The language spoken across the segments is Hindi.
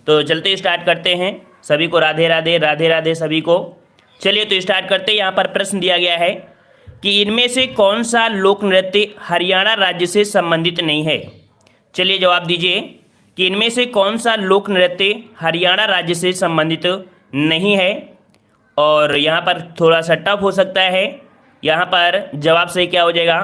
तो चलते स्टार्ट करते हैं। सभी को राधे राधे, राधे राधे सभी को। चलिए तो स्टार्ट करते हैं। यहाँ पर प्रश्न दिया गया है कि इनमें से कौन सा लोक नृत्य हरियाणा राज्य से संबंधित नहीं है। चलिए जवाब दीजिए कि इनमें से कौन सा लोक नृत्य हरियाणा राज्य से संबंधित नहीं है। और यहाँ पर थोड़ा सा टफ हो सकता है। यहाँ पर जवाब सही क्या हो जाएगा,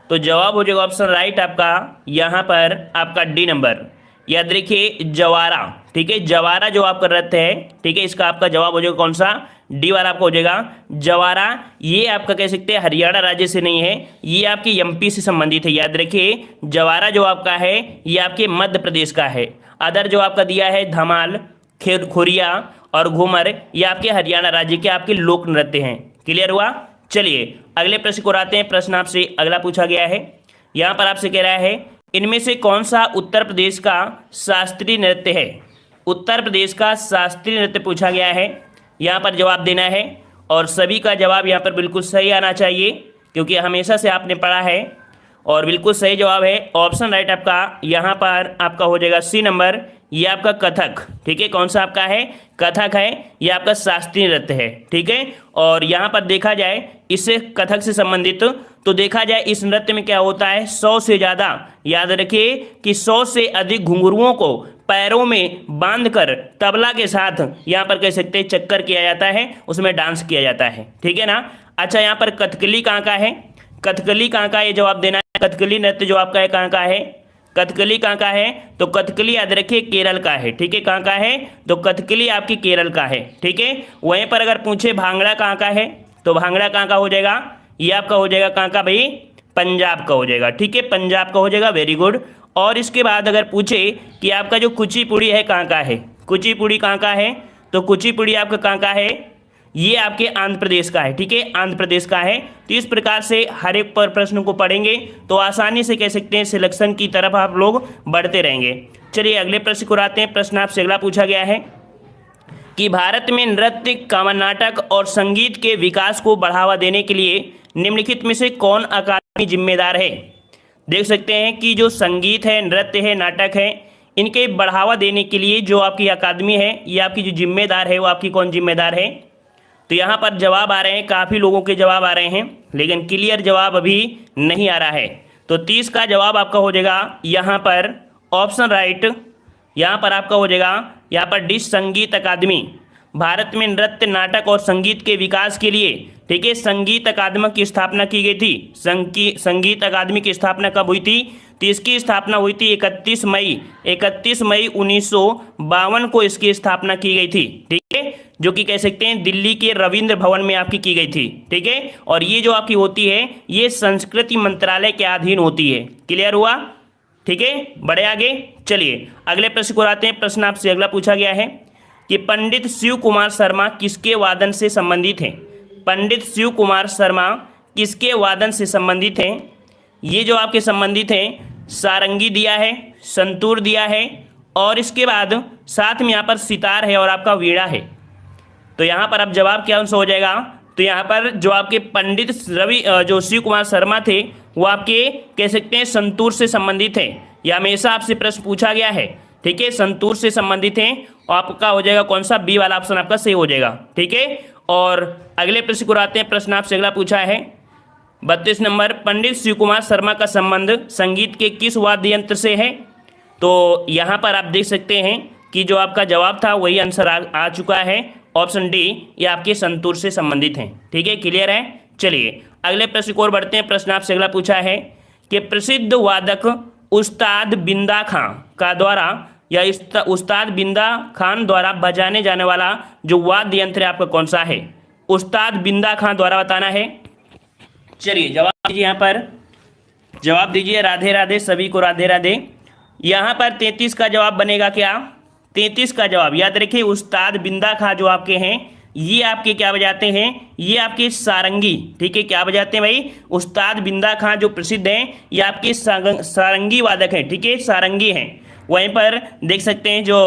तो जवाब हो जाएगा ऑप्शन राइट आपका, यहाँ पर आपका डी नंबर। याद रखिए जवारा, ठीक है, जवारा जो आपका नृत्य है, ठीक है, इसका आपका जवाब हो जाएगा कौन सा, डी वाला आपका हो जाएगा जवारा। ये आपका कह सकते हैं हरियाणा राज्य से नहीं है, ये आपके एमपी से संबंधित है। याद रखिए जवारा जो आपका है ये आपके मध्य प्रदेश का है। अदर जो आपका दिया है धमाल, खुरिया और घूमर, ये आपके हरियाणा राज्य के आपके लोक नृत्य हैं। क्लियर हुआ। चलिए अगले प्रश्न को आते हैं। प्रश्न आपसे अगला पूछा गया है। यहाँ पर आपसे कह रहा है इनमें से कौन सा उत्तर प्रदेश का शास्त्रीय नृत्य है। उत्तर प्रदेश का शास्त्रीय नृत्य पूछा गया है। यहाँ पर जवाब देना है और सभी का जवाब यहाँ पर बिल्कुल सही आना चाहिए, क्योंकि हमेशा से आपने पढ़ा है। और बिल्कुल सही जवाब है ऑप्शन राइट आपका, यहाँ पर आपका हो जाएगा सी नंबर। ये आपका कथक, ठीक है, कौन सा आपका है, कथक है, ये आपका शास्त्रीय नृत्य है, ठीक है। और यहाँ पर देखा जाए इससे कथक से संबंधित, तो देखा जाए इस नृत्य में क्या होता है, 100 से ज़्यादा, याद रखिए कि 100 से अधिक घुंघरुओं को पैरों में बांधकर तबला के साथ यहाँ पर कह सकते हैं चक्कर किया जाता है, उसमें डांस किया जाता है, ठीक है ना। अच्छा यहाँ पर कथकली कहाँ का है, कथकली कहाँ का, ये जवाब देना है। कथकली नृत्य जो आपका है कहाँ का है, कथकली कहाँ का है, तो कथकली याद रखिए केरल का है, ठीक है, कहाँ का है, तो कथकली आपकी केरल का है, ठीक है। वहीं पर अगर पूछे भांगड़ा कहाँ का है, तो भांगड़ा कहाँ का हो जाएगा, ये आपका हो जाएगा कहाँ का भाई, पंजाब का हो जाएगा, ठीक है, पंजाब का हो जाएगा, वेरी गुड। और इसके बाद अगर पूछे कि आपका जो कुचिपुड़ी है कहाँ का है, कुचिपुड़ी कहाँ का है, तो कुचिपुड़ी आपका कहाँ का है, ये आपके आंध्र प्रदेश का है, ठीक है, आंध्र प्रदेश का है। तो इस प्रकार से हर एक पर प्रश्न को पढ़ेंगे तो आसानी से कह सकते हैं सिलेक्शन की तरफ आप लोग बढ़ते रहेंगे। चलिए अगले प्रश्न को आते हैं। प्रश्न आपसे अगला पूछा गया है कि भारत में नृत्य, कमल नाटक और संगीत के विकास को बढ़ावा देने के लिए निम्नलिखित में से कौन अकादमी जिम्मेदार है। देख सकते हैं कि जो संगीत है, नृत्य है, नाटक है, इनके बढ़ावा देने के लिए जो आपकी अकादमी है, ये आपकी जो जिम्मेदार है वो आपकी कौन जिम्मेदार है। तो यहाँ पर जवाब आ रहे हैं, काफ़ी लोगों के जवाब आ रहे हैं, लेकिन क्लियर जवाब अभी नहीं आ रहा है। तो 30 का जवाब आपका हो जाएगा यहाँ पर ऑप्शन राइट, यहाँ पर आपका हो जाएगा यहाँ पर डी संगीत अकादमी। भारत में नृत्य, नाटक और संगीत के विकास के लिए, ठीक है, संगीत अकादमी की स्थापना की गई थी। संगीत अकादमी की स्थापना कब हुई थी, तो इसकी स्थापना हुई थी 31 मई 1952 को इसकी स्थापना की गई थी, ठीक है, जो कि कह सकते हैं दिल्ली के रविंद्र भवन में आपकी की गई थी, ठीक है। और ये जो आपकी होती है ये संस्कृति मंत्रालय के अधीन होती है। क्लियर हुआ, ठीक है, बड़े आगे। चलिए अगले प्रश्न को आते हैं। प्रश्न आपसे अगला पूछा गया है कि पंडित शिव कुमार शर्मा किसके वादन से संबंधित हैं। पंडित शिव कुमार शर्मा किसके वादन से संबंधित हैं। ये जो आपके संबंधित हैं, सारंगी दिया है, संतूर दिया है, और इसके बाद साथ में यहाँ पर सितार है और आपका वीणा है। तो यहाँ पर अब जवाब क्या आंसर हो जाएगा, तो यहाँ पर जो आपके पंडित जो शिव कुमार शर्मा थे वो आपके कह सकते हैं संतूर से संबंधित है। यह हमेशा आपसे प्रश्न पूछा गया है, ठीक है, संतूर से संबंधित हैं। और आपका हो जाएगा कौन सा, बी वाला ऑप्शन आपका सही हो जाएगा, ठीक है। और अगले प्रश्न को आते हैं। प्रश्न आपसे अगला पूछा है 32 नंबर, पंडित शिव कुमार शर्मा का संबंध संगीत के किस वाद्य यंत्र से है। तो यहाँ पर आप देख सकते हैं कि जो आपका जवाब था वही आंसर आ चुका है, ऑप्शन डी, ये आपके संतूर से संबंधित हैं, ठीक है, क्लियर है। चलिए अगले प्रश्न को और बढ़ते हैं। प्रश्न आपसे अगला पूछा है कि प्रसिद्ध वादक उस्ताद बिंदा खां का द्वारा या उस्ताद बिंदा खान द्वारा बजाने जाने वाला जो वाद्य यंत्र है आपका कौन सा है। उस्ताद बिंदा खां द्वारा बताना है। चलिए जवाब दीजिए, यहाँ पर जवाब दीजिए। राधे राधे सभी को, राधे राधे। यहाँ पर 33 का जवाब बनेगा क्या, 33 का जवाब याद रखिए उस्ताद बिंदा खां जो आपके हैं ये आपके क्या बजाते हैं, ये आपके सारंगी, ठीक है, क्या बजाते हैं भाई, उस्ताद बिंदा खां जो प्रसिद्ध हैं ये आपके सारंगी वादक हैं, ठीक है, सारंगी हैं। वहीं पर देख सकते हैं जो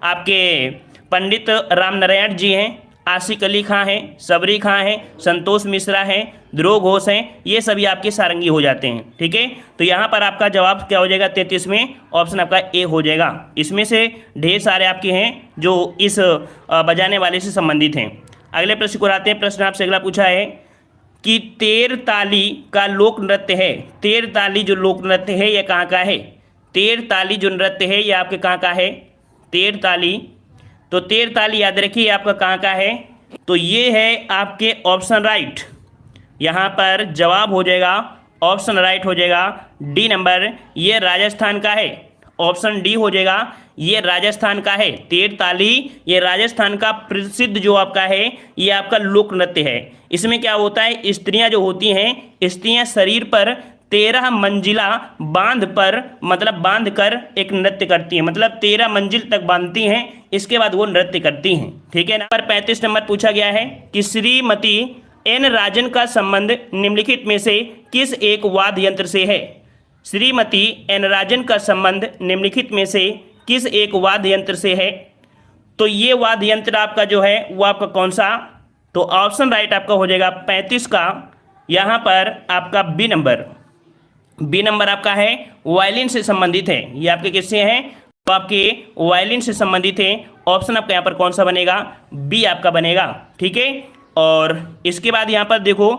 आपके पंडित राम नारायण जी हैं, आशिक अली खां हैं, सबरी खां हैं, संतोष मिश्रा हैं, ध्रुव घोष हैं, ये सभी आपके सारंगी हो जाते हैं। ठीक है, तो यहाँ पर आपका जवाब क्या हो जाएगा 33 में, ऑप्शन आपका ए हो जाएगा। इसमें से ढेर सारे आपके हैं जो इस बजाने वाले से संबंधित हैं। अगले प्रश्न को आते हैं। प्रश्न आपसे अगला पूछा है कि तेरताली का लोक नृत्य है, तेरताली जो लोक नृत्य है ये कहाँ का है? तेरताली जो नृत्य है ये आपके कहाँ का है? तेरताली, तो तेरताली याद रखिए आपका कहाँ का है? तो ये है आपके ऑप्शन राइट, यहाँ पर जवाब हो जाएगा ऑप्शन राइट हो जाएगा डी नंबर, ये राजस्थान का है। ऑप्शन डी हो जाएगा, ये राजस्थान का है। तेरताली ये राजस्थान का प्रसिद्ध जो आपका है ये आपका लोक नृत्य है। इसमें क्या होता है, स्त्रियां जो होती हैं, स्त्रियां शरीर पर 13 मंजिला बांध पर मतलब बांध कर एक नृत्य करती हैं, मतलब 13 मंजिल तक बांधती हैं, इसके बाद वो नृत्य करती हैं। ठीक है। नंबर 35 नंबर पूछा गया है कि श्रीमती एन राजन का संबंध निम्नलिखित में से किस एक वाद्य यंत्र से है? श्रीमती एन राजन का संबंध निम्नलिखित में से किस एक वाद्य यंत्र से है? तो ये वाद्य यंत्र आपका जो है वो आपका कौन सा? तो ऑप्शन राइट आपका हो जाएगा 35 का, यहाँ पर आपका बी नंबर, बी नंबर आपका है वायलिन से संबंधित है। ये आपके किससे हैं? तो आपके वायलिन से संबंधित है। ऑप्शन आपका यहाँ पर कौन सा बनेगा? बी आपका बनेगा। ठीक है, और इसके बाद यहाँ पर देखो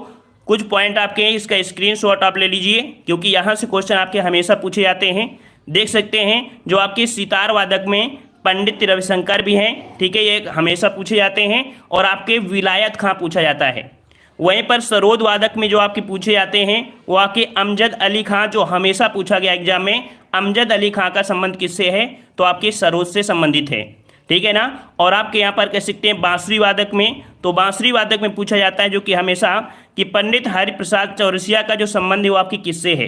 कुछ पॉइंट आपके हैं, इसका स्क्रीनशॉट आप ले लीजिए क्योंकि यहाँ से क्वेश्चन आपके हमेशा पूछे जाते हैं। देख सकते हैं जो आपके सितार वादक में पंडित रविशंकर भी हैं। ठीक है, ये हमेशा पूछे जाते हैं, और आपके विलायत खां पूछा जाता है। वहीं पर सरोद वादक में जो आपके पूछे जाते हैं वो आपके अमजद अली खां, जो हमेशा पूछा गया एग्जाम में, अमजद अली खां का संबंध किससे है? तो आपके सरोद से संबंधित है। ठीक है ना। और आपके यहाँ पर कह सकते हैं बांसुरी वादक में, तो बांसुरी वादक में पूछा जाता है जो कि हमेशा कि पंडित हरिप्रसाद चौरसिया का जो संबंध है वो आपकी किससे है।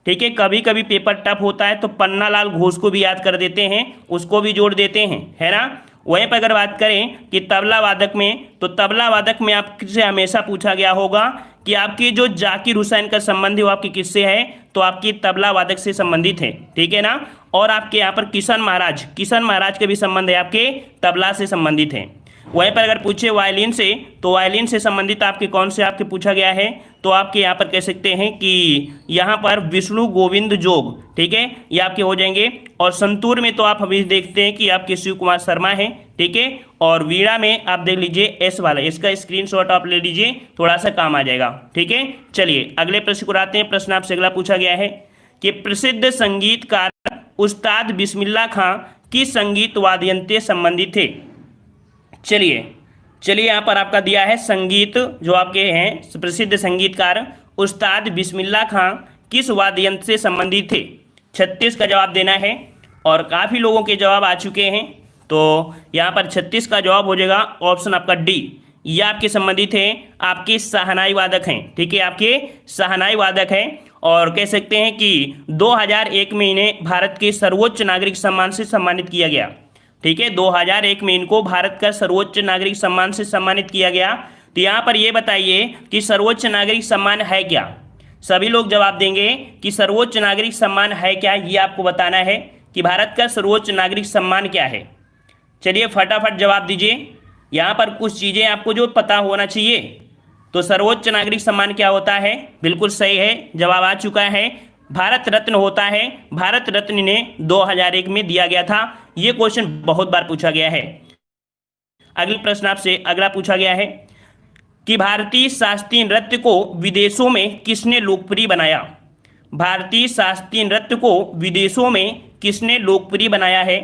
ठीक है, कभी कभी पेपर टफ होता है तो पन्नालाल घोष को भी याद कर देते हैं, उसको भी जोड़ देते हैं, है ना। वहीं पर अगर बात करें कि तबला वादक में, तो तबला वादक में आपसे हमेशा पूछा गया होगा कि आपकी जो जाकिर हुसैन का संबंध है वो आपकी किससे है? तो आपकी तबला वादक से संबंधित है। ठीक है ना। और आपके यहाँ पर किशन महाराज के भी संबंध है आपके तबला से संबंधित है। वहीं पर अगर पूछे वायलिन से, तो वायलिन से संबंधित आपके कौन से आपके पूछा गया है? तो आपके यहाँ पर कह सकते हैं कि यहाँ पर विष्णु गोविंद जोग। ठीक है, ये आपके हो जाएंगे। और संतूर में तो आप अभी देखते हैं कि आपके शिव कुमार शर्मा हैं। ठीक है, और वीणा में आप देख लीजिए एस वाला, इसका स्क्रीनशॉट आप ले लीजिए, थोड़ा सा काम आ जाएगा। ठीक है, चलिए अगले प्रश्न को आते हैं। प्रश्न आपसे अगला पूछा गया है कि प्रसिद्ध संगीतकार उस्ताद बिस्मिल्लाह खां किस संगीत वाद्य यंत्र से संबंधित थे? चलिए यहाँ पर आपका दिया है संगीत, जो आपके हैं प्रसिद्ध संगीतकार उस्ताद बिस्मिल्लाह खां किस वाद्य यंत्र से संबंधित थे? 36 का जवाब देना है, और काफ़ी लोगों के जवाब आ चुके हैं। तो यहाँ पर 36 का जवाब हो जाएगा ऑप्शन आपका डी, ये आपके संबंधित हैं, आपके शहनाई वादक हैं। ठीक है, आपके शहनाई वादक हैं, और कह सकते हैं कि 2001 में इन्हें भारत के सर्वोच्च नागरिक सम्मान से सम्मानित किया गया। ठीक है, 2001 में इनको भारत का सर्वोच्च नागरिक सम्मान से सम्मानित किया गया। तो यहाँ पर ये बताइए कि सर्वोच्च नागरिक सम्मान है क्या? सभी लोग जवाब देंगे कि सर्वोच्च नागरिक सम्मान है क्या, ये आपको बताना है कि भारत का सर्वोच्च नागरिक सम्मान क्या है। चलिए फटाफट जवाब दीजिए। यहाँ पर कुछ चीज़ें आपको जो पता होना चाहिए। तो सर्वोच्च नागरिक सम्मान क्या होता है? बिल्कुल सही है, जवाब आ चुका है, भारत रत्न होता है। भारत रत्न इन्हें 2001 में दिया गया था। ये क्वेश्चन बहुत बार पूछा गया है। अगले प्रश्न आपसे अगला पूछा गया है कि भारतीय शास्त्रीय नृत्य को विदेशों में किसने लोकप्रिय बनाया? भारतीय शास्त्रीय नृत्य को विदेशों में किसने लोकप्रिय बनाया है?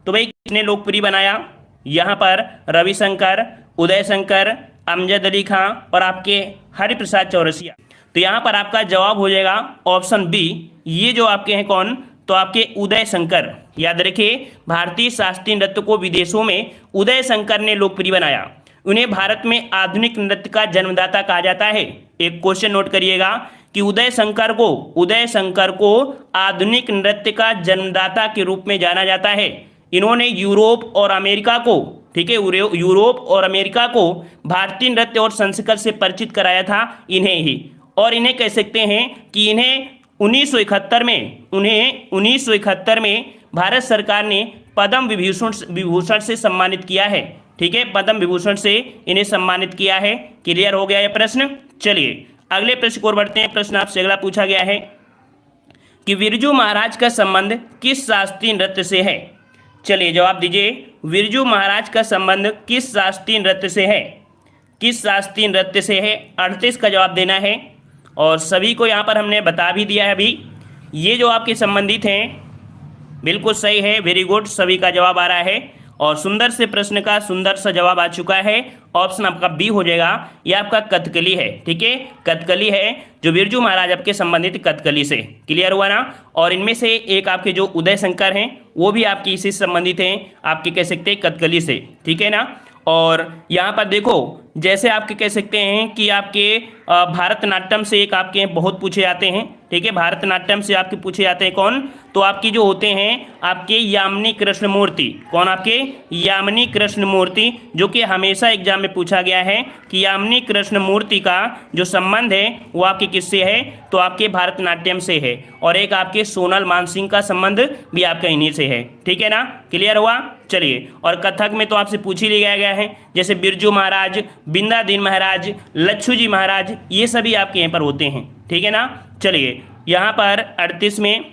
तो भाई किसने लोकप्रिय बनाया? यहाँ पर रविशंकर, उदय शंकर, अमजद अली खां और आपके हरिप्रसाद चौरसिया। तो यहाँ पर आपका जवाब हो जाएगा ऑप्शन बी, ये जो आपके हैं कौन? तो आपके उदय शंकर। याद रखिए, भारतीय शास्त्रीय नृत्य को विदेशों में उदय शंकर ने लोकप्रिय बनाया। उन्हें भारत में आधुनिक नृत्य का जन्मदाता कहा जाता है। एक क्वेश्चन नोट करिएगा कि उदय शंकर को आधुनिक नृत्य का जन्मदाता के रूप में जाना जाता है। इन्होंने यूरोप और अमेरिका को, ठीक है, यूरोप और अमेरिका को भारतीय नृत्य और संस्कृति से परिचित कराया था इन्हें ही। और इन्हें कह सकते हैं कि इन्हें 1971 में भारत सरकार ने पद्म विभूषण से सम्मानित किया है। ठीक है, पद्म विभूषण से इन्हें सम्मानित किया है। क्लियर हो गया यह प्रश्न। चलिए अगले प्रश्न को बढ़ते हैं। प्रश्न आपसे अगला पूछा गया है कि बिरजू महाराज का संबंध किस शास्त्रीय नृत्य से है। चलिए जवाब दीजिए, बिरजू महाराज का संबंध किस शास्त्रीय नृत्य से है, किस शास्त्रीय नृत्य से है। 38 का जवाब देना है और सभी को यहाँ पर हमने बता भी दिया है अभी। ये जो आपके संबंधित हैं बिल्कुल सही है, वेरी गुड, सभी का जवाब आ रहा है और सुंदर से प्रश्न का सुंदर सा जवाब आ चुका है। ऑप्शन आपका बी हो जाएगा, यह आपका कथकली है। ठीक है, कथकली है जो बिरजू महाराज आपके संबंधित कथकली से। क्लियर हुआ ना। और इनमें से एक आपके जो उदय शंकर हैं वो भी आपकी इसी से संबंधित हैं, आपके कह सकते हैं कथकली से। ठीक है ना। और यहाँ पर देखो जैसे आपके कह सकते हैं कि आपके भारतनाट्यम से एक आपके बहुत पूछे जाते हैं। ठीक है, भारतनाट्यम से आपके पूछे जाते हैं कौन, तो आपकी जो होते हैं आपके यामिनी कृष्णमूर्ति। कौन, आपके यामिनी कृष्णमूर्ति, जो कि हमेशा एग्जाम में पूछा गया है कि यामिनी कृष्णमूर्ति का जो संबंध है वो आपके किससे है, तो आपके भारतनाट्यम से है। और एक आपके सोनल मानसिंह का संबंध भी आपका इन्हीं से है। ठीक है ना, क्लियर हुआ। चलिए, और कथक में तो आपसे पूछ ही लिया गया है, जैसे बिरजू महाराज, बिंदादीन महाराज, लच्छू जी महाराज, ये सभी आपके यहाँ पर होते हैं। ठीक है ना। चलिए यहाँ पर 38 में,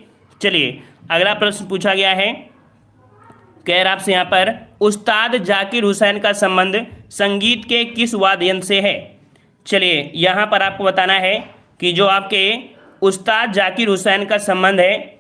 चलिए अगला प्रश्न पूछा गया है, कह रहा आपसे यहाँ पर उस्ताद जाकिर हुसैन का संबंध संगीत के किस वाद्य यंत्र से है। चलिए यहाँ पर आपको बताना है कि जो आपके उस्ताद जाकिर हुसैन का संबंध है,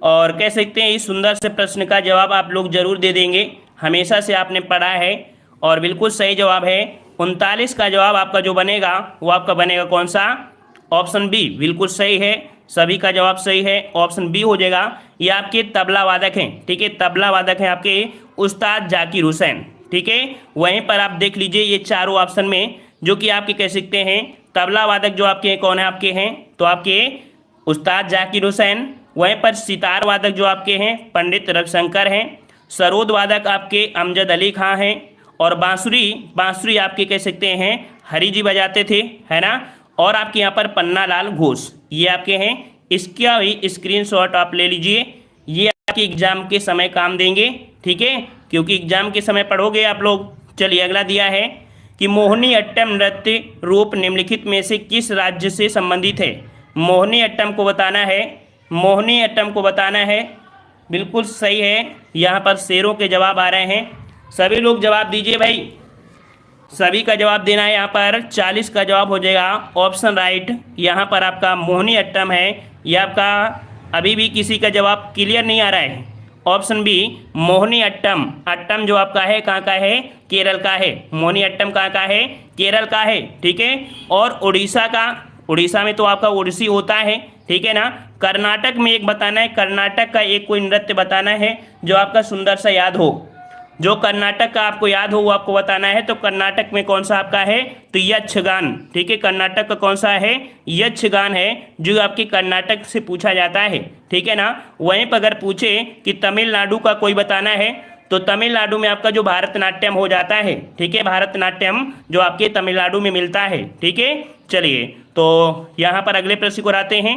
और कह सकते हैं इस सुंदर से प्रश्न का जवाब आप लोग जरूर दे देंगे, हमेशा से आपने पढ़ा है और बिल्कुल सही जवाब है। 39 का जवाब आपका जो बनेगा वो आपका बनेगा कौन सा, ऑप्शन बी, बिल्कुल सही है, सभी का जवाब सही है, ऑप्शन बी हो जाएगा। ये आपके तबला वादक हैं। ठीक है, तबला वादक हैं आपके उस्ताद जाकिर हुसैन। ठीक है, वहीं पर आप देख लीजिए ये चारों ऑप्शन में जो कि आपके कह सकते हैं तबला वादक जो आपके कौन है, आपके हैं तो आपके उस्ताद जाकिर हुसैन। वहीं पर सितार वादक जो आपके हैं पंडित रविशंकर हैं। सरोद वादक आपके अमजद अली खां हैं। और बांसुरी आपके कह सकते हैं हरि जी बजाते थे, है ना। और आपके यहाँ पर पन्ना लाल घोष, ये आपके हैं। इसका भी स्क्रीनशॉट आप ले लीजिए, ये आपके एग्जाम के समय काम देंगे। ठीक है, क्योंकि एग्जाम के समय पढ़ोगे आप लोग। चलिए अगला दिया है कि मोहिनी अट्टम नृत्य रूप निम्नलिखित में से किस राज्य से संबंधित है। मोहिनी अट्टम को बताना है, मोहिनी अट्टम को बताना है। बिल्कुल सही है, यहाँ पर शेरों के जवाब आ रहे हैं। सभी लोग जवाब दीजिए भाई, सभी का जवाब देना है। यहाँ पर 40 का जवाब हो जाएगा ऑप्शन राइट। यहाँ पर आपका मोहिनी अट्टम है। यह आपका अभी भी किसी का जवाब क्लियर नहीं आ रहा है। ऑप्शन बी मोहिनी अट्टम, अट्टम जो आपका है कहाँ का है, केरल का है। मोहिनी अट्टम कहाँ का है, केरल का है। ठीक है, और उड़ीसा का, उड़ीसा में तो आपका ओडिसी होता है। ठीक है ना। कर्नाटक में एक बताना है, कर्नाटक का एक कोई नृत्य बताना है जो आपका सुंदर सा याद हो, जो कर्नाटक का आपको याद हो वो आपको बताना है। तो कर्नाटक में कौन सा आपका है, तो यक्षगान। ठीक है, कर्नाटक का कौन सा है, यक्षगान है, जो आपके कर्नाटक से पूछा जाता है। ठीक है ना। वहीं पर अगर पूछे कि तमिलनाडु का कोई बताना है तो तमिलनाडु में आपका जो भारतनाट्यम हो जाता है। ठीक है, भारतनाट्यम जो आपके तमिलनाडु में मिलता है। ठीक है, चलिए तो यहाँ पर अगले प्रश्न को आते हैं।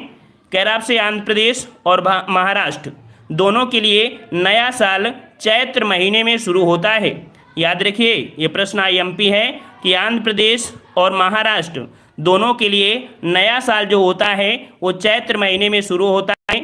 कह रहा आपसे आंध्र प्रदेश और महाराष्ट्र दोनों के लिए नया साल चैत्र महीने में शुरू होता है। याद रखिए ये प्रश्न IMP है कि आंध्र प्रदेश और महाराष्ट्र दोनों के लिए नया साल जो होता है वो चैत्र महीने में शुरू होता है।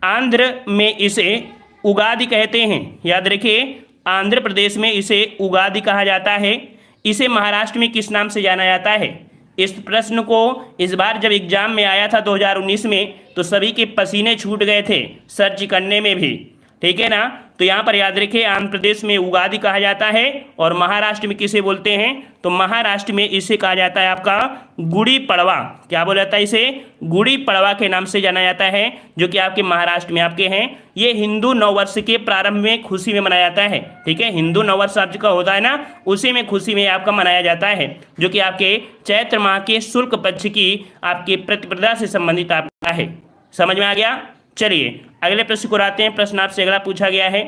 आंध्र में इसे उगादि कहते हैं। याद रखिए आंध्र प्रदेश में इसे उगादि कहा जाता है। इसे महाराष्ट्र में किस नाम से जाना जाता है। इस प्रश्न को इस बार जब एग्जाम में आया था 2019 में तो सभी के पसीने छूट गए थे सर्च करने में भी। ठीक है ना। तो यहाँ पर याद रखिए आंध्र प्रदेश में उगादि कहा जाता है और महाराष्ट्र में किसे बोलते हैं, तो महाराष्ट्र में इसे कहा जाता है आपका गुड़ी पड़वा। क्या बोला जाता है, इसे गुड़ी पड़वा के नाम से जाना जाता है, जो कि आपके महाराष्ट्र में आपके हैं। ये हिंदू नववर्ष के प्रारंभ में खुशी में मनाया जाता है। ठीक है, हिंदू नववर्ष आपका होता है ना, उसी में खुशी में आपका मनाया जाता है, जो कि आपके चैत्र माह के शुक्ल पक्ष की आपकी प्रतिपदा से संबंधित आपका है। समझ में आ गया। चलिए अगले प्रश्न को आते हैं। प्रश्न आपसे अगला पूछा गया है,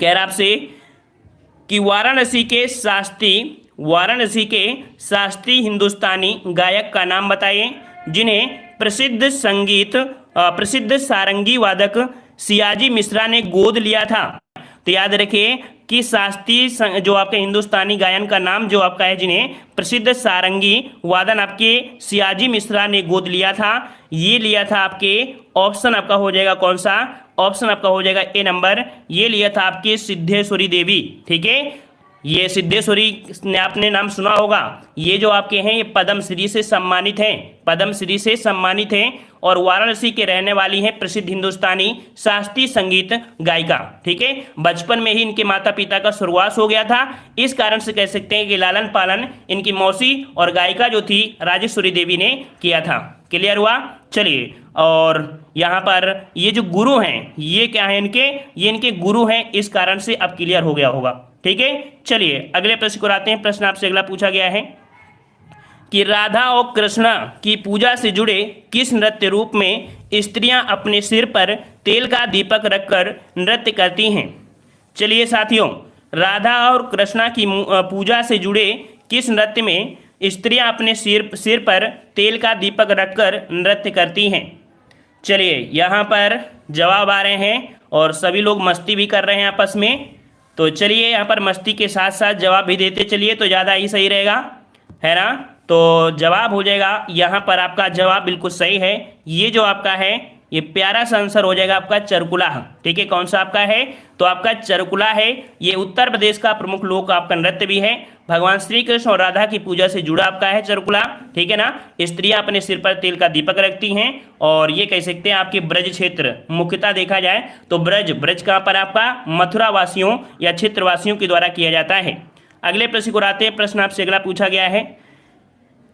कह रहा आपसे कि वाराणसी के शास्त्रीय हिंदुस्तानी गायक का नाम बताइए जिन्हें प्रसिद्ध सारंगी वादक सियाजी मिश्रा ने गोद लिया था। तो याद रखिए कि शास्त्रीय जो आपका हिंदुस्तानी गायन का नाम जो आपका है जिन्हें प्रसिद्ध सारंगी वादन आपके सियाजी मिश्रा ने गोद लिया था, ये लिया था आपके ऑप्शन आपका हो जाएगा कौन सा, ऑप्शन आपका हो जाएगा ए नंबर, ये लिया था आपके सिद्धेश्वरी देवी। ठीक है, ये सिद्धेश्वरी ने आपने नाम सुना होगा, ये जो आपके हैं ये पद्मश्री से सम्मानित हैं, पद्मश्री से सम्मानित हैं और वाराणसी के रहने वाली हैं, प्रसिद्ध हिंदुस्तानी शास्त्रीय संगीत गायिका। ठीक है, बचपन में ही इनके माता पिता का स्वर्गवास हो गया था, इस कारण से कह सकते हैं कि लालन पालन इनकी मौसी और गायिका जो थी राजेश्वरी देवी ने किया था। क्लियर हुआ? चलिए, और यहाँ पर ये जो गुरु हैं ये क्या है इनके, ये इनके गुरु हैं, इस कारण से अब क्लियर हो गया होगा। ठीक है, चलिए अगले प्रश्न को आते हैं। प्रश्न आपसे अगला पूछा गया है कि राधा और कृष्णा की पूजा से जुड़े किस नृत्य रूप में स्त्रियां अपने सिर पर तेल का दीपक रखकर नृत्य करती हैं? चलिए साथियों, राधा और कृष्णा की पूजा से जुड़े किस नृत्य में स्त्रियां अपने सिर पर तेल का दीपक रखकर नृत्य करती हैं? चलिए यहाँ पर जवाब आ रहे हैं और सभी लोग मस्ती भी कर रहे हैं आपस में, तो चलिए यहाँ पर मस्ती के साथ साथ जवाब भी देते चलिए तो ज़्यादा ही सही रहेगा, है ना। तो जवाब हो जाएगा यहाँ पर आपका जवाब बिल्कुल सही है, ये जो आपका है ये प्यारा सा आंसर हो जाएगा आपका चरकुला। ठीक है, कौन सा आपका है? तो आपका चरकुला है, ये उत्तर प्रदेश का प्रमुख लोक आपका नृत्य भी है, भगवान श्री कृष्ण और राधा की पूजा से जुड़ा आपका है चरकुला। ठीक है ना, स्त्रियां अपने सिर पर तेल का दीपक रखती हैं और ये कह सकते हैं आपके ब्रज क्षेत्र, मुख्यतः देखा जाए तो ब्रज कहाँ पर आपका मथुरा वासियों या क्षेत्रवासियों के द्वारा किया जाता है। अगले प्रश्न को आते हैं। प्रश्न आपसे अगला पूछा गया है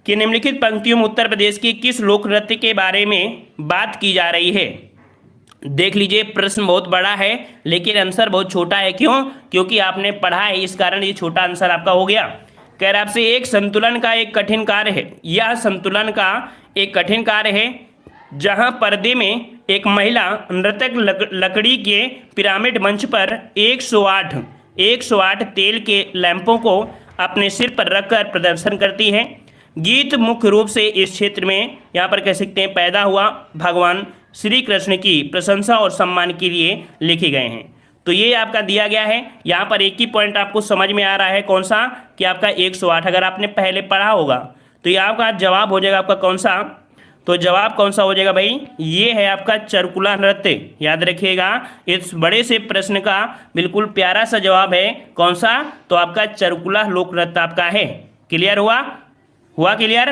कि निम्नलिखित पंक्तियों में उत्तर प्रदेश के किस लोक नृत्य के बारे में बात की जा रही है? देख लीजिए, प्रश्न बहुत बड़ा है लेकिन आंसर बहुत छोटा है। क्यों? क्योंकि आपने पढ़ा है, इस कारण ये छोटा आंसर आपका हो गया। कह रहा आपसे एक संतुलन का एक कठिन कार्य है, यह संतुलन का एक कठिन कार्य है जहां पर्दे में एक महिला नर्तक लकड़ी के पिरामिड मंच पर 108 तेल के लैंपों को अपने सिर पर रखकर प्रदर्शन करती है। गीत मुख्य रूप से इस क्षेत्र में यहाँ पर कह सकते हैं पैदा हुआ भगवान श्री कृष्ण की प्रशंसा और सम्मान के लिए लिखे गए हैं। तो ये आपका दिया गया है, यहाँ पर एक ही पॉइंट आपको समझ में आ रहा है कौन सा, कि आपका 108 अगर आपने पहले पढ़ा होगा तो ये आपका जवाब हो जाएगा आपका कौन सा, तो जवाब कौन सा हो जाएगा भाई, ये है आपका चरकुला नृत्य। याद रखिएगा, इस बड़े से प्रश्न का बिल्कुल प्यारा सा जवाब है कौन सा, तो आपका चरकुला लोक नृत्य आपका है। क्लियर हुआ क्लियर?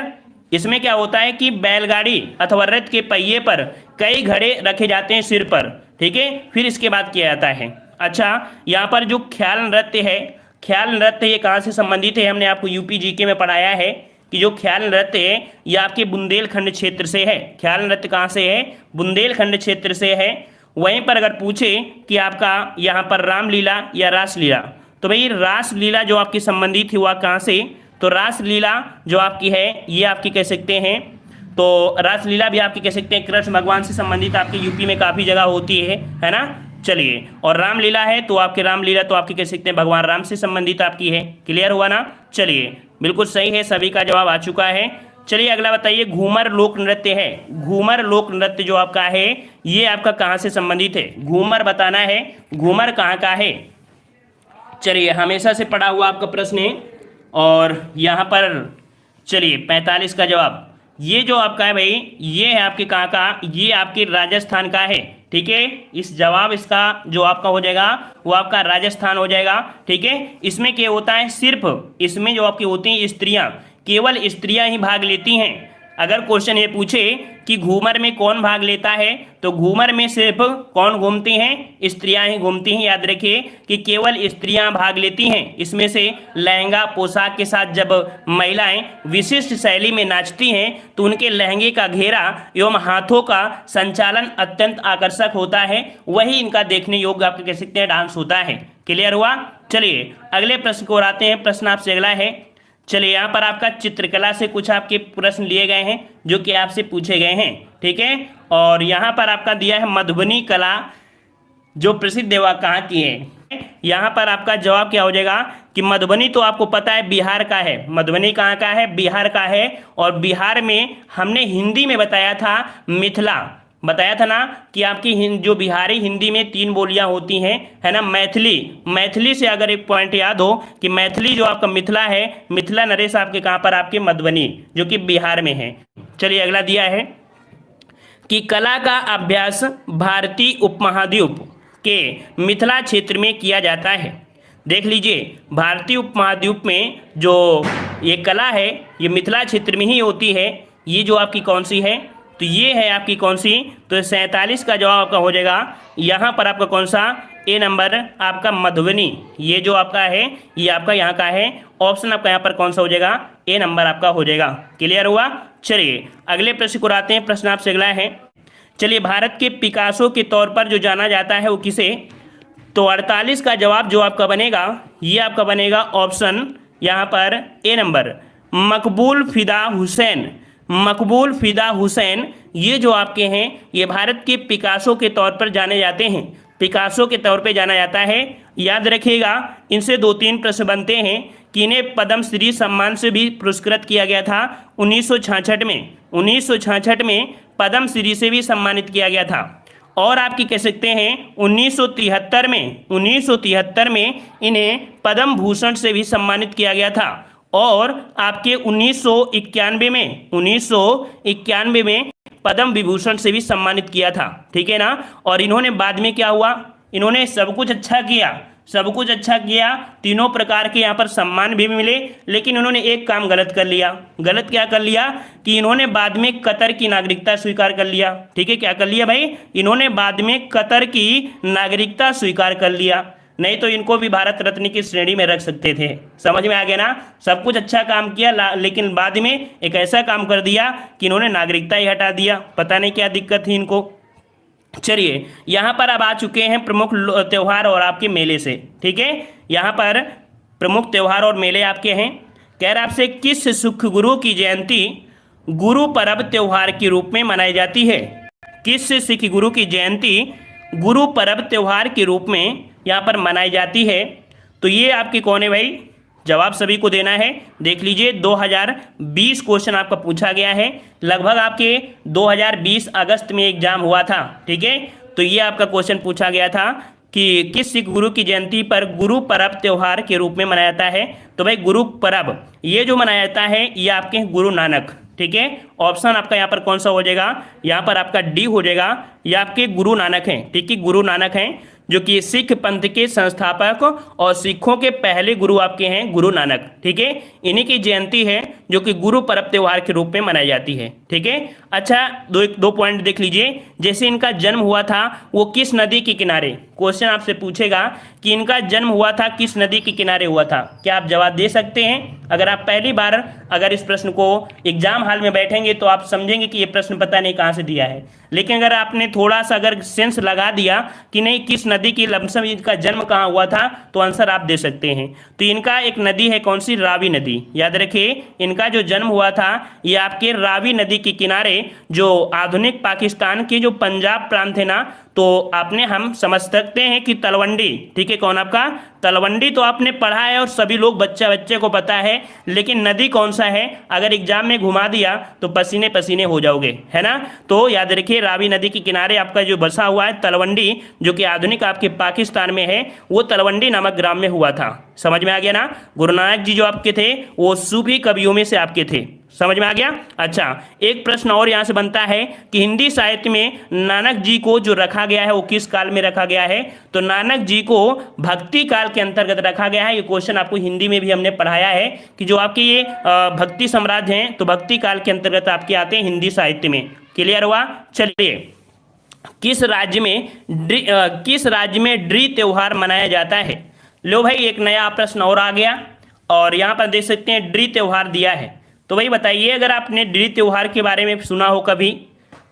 इसमें क्या होता है कि बैलगाड़ी अथवा रथ के पहिए पर कई घड़े रखे जाते हैं सिर पर। ठीक है, फिर इसके बाद किया जाता है। अच्छा, यहाँ पर जो ख्याल नृत्य है, ख्याल नृत्य ये कहाँ से संबंधित है? हमने आपको यूपी जीके में पढ़ाया है कि जो ख्याल नृत्य है ये आपके बुंदेलखंड क्षेत्र से है। ख्याल नृत्य कहाँ से है? बुंदेलखंड क्षेत्र से है। वहीं पर अगर पूछे कि आपका यहाँ पर रामलीला या रासलीला, तो भाई रासलीला जो आपकी संबंधित हुआ कहाँ से, तो रासलीला जो आपकी है ये आपकी कह सकते हैं, तो रासलीला भी आपकी कह सकते हैं कृष्ण भगवान से संबंधित आपके यूपी में काफ़ी जगह होती है ना। चलिए, और रामलीला है तो आपकी रामलीला तो आपकी कह सकते हैं भगवान राम से संबंधित आपकी है। क्लियर हुआ ना? चलिए, बिल्कुल सही है, सभी का जवाब आ चुका है। चलिए अगला बताइए, घूमर लोक नृत्य है, घूमर लोक नृत्य जो आपका है ये आपका कहाँ से संबंधित है? घूमर बताना है, घूमर कहाँ का है? चलिए, हमेशा से पढ़ा हुआ आपका प्रश्न है और यहाँ पर चलिए 45 का जवाब, ये जो आपका है भाई ये है आपके कहाँ का, ये आपके राजस्थान का है। ठीक है, इस जवाब इसका जो आपका हो जाएगा वो आपका राजस्थान हो जाएगा। ठीक है, इसमें क्या होता है, सिर्फ इसमें जो आपकी होती हैं स्त्रियां, केवल स्त्रियां ही भाग लेती हैं। अगर क्वेश्चन ये पूछे कि घूमर में कौन भाग लेता है, तो घूमर में सिर्फ कौन घूमती हैं? स्त्रियां ही घूमती हैं। याद रखिए कि केवल स्त्रियां भाग लेती हैं। इसमें से लहंगा पोशाक के साथ जब महिलाएं विशिष्ट शैली में नाचती हैं तो उनके लहंगे का घेरा एवं हाथों का संचालन अत्यंत आकर्षक होता है, वही इनका देखने योग्य आप कह सकते हैं डांस होता है। क्लियर हुआ? चलिए अगले प्रश्न को आते हैं। प्रश्न आपसे अगला है, चलिए यहाँ पर आपका चित्रकला से कुछ आपके प्रश्न लिए गए हैं जो कि आपसे पूछे गए हैं। ठीक है, और यहाँ पर आपका दिया है मधुबनी कला जो प्रसिद्ध है वह कहाँ की है? यहाँ पर आपका जवाब क्या हो जाएगा कि मधुबनी तो आपको पता है बिहार का है। मधुबनी कहाँ का है? बिहार का है। और बिहार में हमने हिंदी में बताया था मिथिला, बताया था ना कि आपकी जो बिहारी हिंदी में 3 बोलियां होती हैं, है ना। मैथिली से अगर एक पॉइंट याद हो कि मैथिली जो आपका मिथिला है, मिथिला नरेश आपके कहाँ पर, आपके मधुबनी, जो कि बिहार में है। चलिए अगला दिया है कि कला का अभ्यास भारतीय उपमहाद्वीप के मिथिला क्षेत्र में किया जाता है। देख लीजिए, भारतीय उपमहाद्वीप में जो ये कला है ये मिथिला क्षेत्र में ही होती है। ये जो आपकी कौन सी है, तो ये है आपकी कौन सी, तो 47 का जवाब आपका हो जाएगा यहाँ पर आपका कौन सा, ए नंबर आपका मधुबनी। ये जो आपका है ये आपका यहाँ का है, ऑप्शन आपका यहाँ पर कौन सा हो जाएगा, ए नंबर आपका हो जाएगा। क्लियर हुआ। चलिए अगले प्रश्न को आते हैं। प्रश्न आपसे अगला है, चलिए भारत के पिकासो के तौर पर जो जाना जाता है वो किसे, तो 48 का जवाब जो आपका बनेगा ये आपका बनेगा ऑप्शन यहाँ पर ए नंबर, मकबूल फिदा हुसैन। मकबूल फिदा हुसैन ये जो आपके हैं ये भारत के पिकासो के तौर पर जाने जाते हैं, पिकासो के तौर पे जाना जाता है। याद रखिएगा, इनसे 2-3 प्रश्न बनते हैं कि इन्हें पद्मश्री सम्मान से भी पुरस्कृत किया गया था 1966 में। 1966 में पद्मश्री से भी सम्मानित किया गया था। और आपकी कह सकते हैं 1973 में इन्हें पद्म भूषण से भी सम्मानित किया गया था। और आपके 1991 में पद्म विभूषण से भी सम्मानित किया था, ठीक है ना। और इन्होंने बाद में क्या हुआ, इन्होंने सब कुछ अच्छा किया, तीनों प्रकार के यहाँ पर सम्मान भी मिले, लेकिन इन्होंने एक काम गलत कर लिया। गलत क्या कर लिया कि इन्होंने बाद में कतर की नागरिकता स्वीकार कर लिया। ठीक है, क्या कर लिया भाई, इन्होंने बाद में कतर की नागरिकता स्वीकार कर लिया, नहीं तो इनको भी भारत रत्न की श्रेणी में रख सकते थे। समझ में आ गया ना। सब कुछ अच्छा काम किया लेकिन बाद में एक ऐसा काम कर दिया कि इन्होंने नागरिकता ही हटा दिया। पता नहीं क्या दिक्कत थी इनको। चलिए यहाँ पर अब आ चुके हैं प्रमुख त्यौहार और आपके मेले से। ठीक है, यहाँ पर प्रमुख त्यौहार और मेले आपके हैं। कह रहा आपसे किस सिख गुरु की जयंती गुरु पर्व त्यौहार के रूप में मनाई जाती है। किस सिख गुरु की जयंती गुरु पर्व त्यौहार के रूप में यहाँ पर मनाई जाती है। तो ये आपकी कौन है भाई, जवाब सभी को देना है। देख लीजिए 2020 क्वेश्चन आपका पूछा गया है, लगभग आपके 2020 अगस्त में एग्जाम हुआ था। ठीक है, तो ये आपका क्वेश्चन पूछा गया था कि किस सिख गुरु की जयंती पर गुरु पर्व त्यौहार के रूप में मनाया जाता है। तो भाई गुरु पर्व ये जो मनाया जाता है ये आपके गुरु नानक। ठीक है, ऑप्शन आपका यहाँ पर कौन सा हो जाएगा, यहाँ पर आपका डी हो जाएगा। ये आपके गुरु नानक हैं। ठीक है, गुरु नानक हैं जो कि सिख पंथ के संस्थापक और सिखों के पहले गुरु आपके हैं गुरु नानक। ठीक है, इन्हीं की जयंती है जो कि गुरु पर्व त्यौहार के रूप में मनाई जाती है। ठीक है, अच्छा दो पॉइंट देख लीजिए। जैसे इनका जन्म हुआ था वो किस नदी के किनारे, क्वेश्चन आपसे पूछेगा कि इनका जन्म हुआ था किस नदी के किनारे हुआ था। क्या आप जवाब दे सकते हैं। अगर आप पहली बार अगर इस प्रश्न को एग्जाम हॉल में बैठेंगे तो आप समझेंगे कि ये प्रश्न पता नहीं कहाँ से दिया है, लेकिन अगर आपने थोड़ा सा अगर सेंस लगा दिया कि नहीं किस नदी की लमसम इनका जन्म कहाँ हुआ था तो आंसर आप दे सकते हैं। तो इनका एक नदी है कौन सी, रावी नदी। याद रखिए इनका जो जन्म हुआ था ये आपके रावी नदी के किनारे, जो आधुनिक पाकिस्तान के जो पंजाब प्रांत है ना, तो आपने हम समझ सकते हैं कि तलवंडी। ठीक है, कौन आपका तलवंडी तो आपने पढ़ा है और सभी लोग बच्चे को पता है, लेकिन नदी कौन सा है अगर एग्जाम में घुमा दिया तो पसीने पसीने हो जाओगे, है ना। तो याद रखिए रावी नदी के किनारे आपका जो बसा हुआ है तलवंडी, जो कि आधुनिक आपके पाकिस्तान में है, वो तलवंडी नामक ग्राम में हुआ था। समझ में आ गया ना। गुरु नानक जी जो आपके थे वो सूफी कवियों में से आपके थे। समझ में आ गया। अच्छा एक प्रश्न और यहाँ से बनता है कि हिंदी साहित्य में नानक जी को जो रखा गया है वो किस काल में रखा गया है। तो नानक जी को भक्ति काल के अंतर्गत रखा गया है। ये क्वेश्चन आपको हिंदी में भी हमने पढ़ाया है कि जो आपके ये भक्ति सम्राज्य हैं तो भक्ति काल के अंतर्गत आपके आते हैं हिंदी साहित्य में। क्लियर हुआ। चलिए किस राज्य में ड्री त्योहार मनाया जाता है। लो भाई एक नया प्रश्न और आ गया और यहाँ पर देख सकते हैं ड्री त्योहार दिया है। तो भाई बताइए अगर आपने ड्री त्योहार के बारे में सुना हो, कभी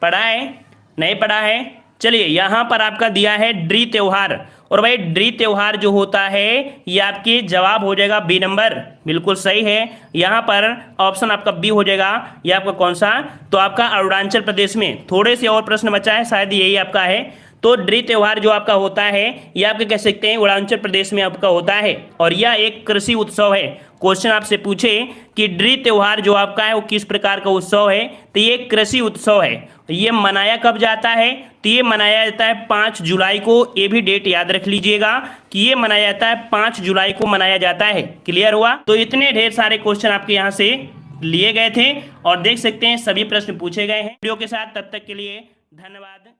पढ़ा है, नहीं पढ़ा है। चलिए यहाँ पर आपका दिया है ड्री त्योहार, और भाई ड्री त्योहार जो होता है ये आपके जवाब हो जाएगा बी नंबर, बिल्कुल सही है। यहाँ पर ऑप्शन आपका बी हो जाएगा। ये आपका कौन सा, तो आपका अरुणाचल प्रदेश में। थोड़े से और प्रश्न बचा है, शायद यही आपका है। तो ड्री त्योहार जो आपका होता है ये आपके कह सकते हैं अरुणाचल प्रदेश में आपका होता है, और यह एक कृषि उत्सव है। क्वेश्चन आपसे पूछे कि ड्री त्योहार जो आपका है वो किस प्रकार का उत्सव है, तो ये कृषि उत्सव है। ये मनाया कब जाता है? तो ये मनाया जाता है 5 जुलाई को। ये भी डेट याद रख लीजिएगा कि ये मनाया जाता है 5 जुलाई को मनाया जाता है। क्लियर हुआ? तो इतने ढेर सारे क्वेश्चन आपके यहाँ से लिए गए थे और देख सकते हैं सभी प्रश्न पूछे गए हैं वीडियो के साथ। तब तक के लिए धन्यवाद।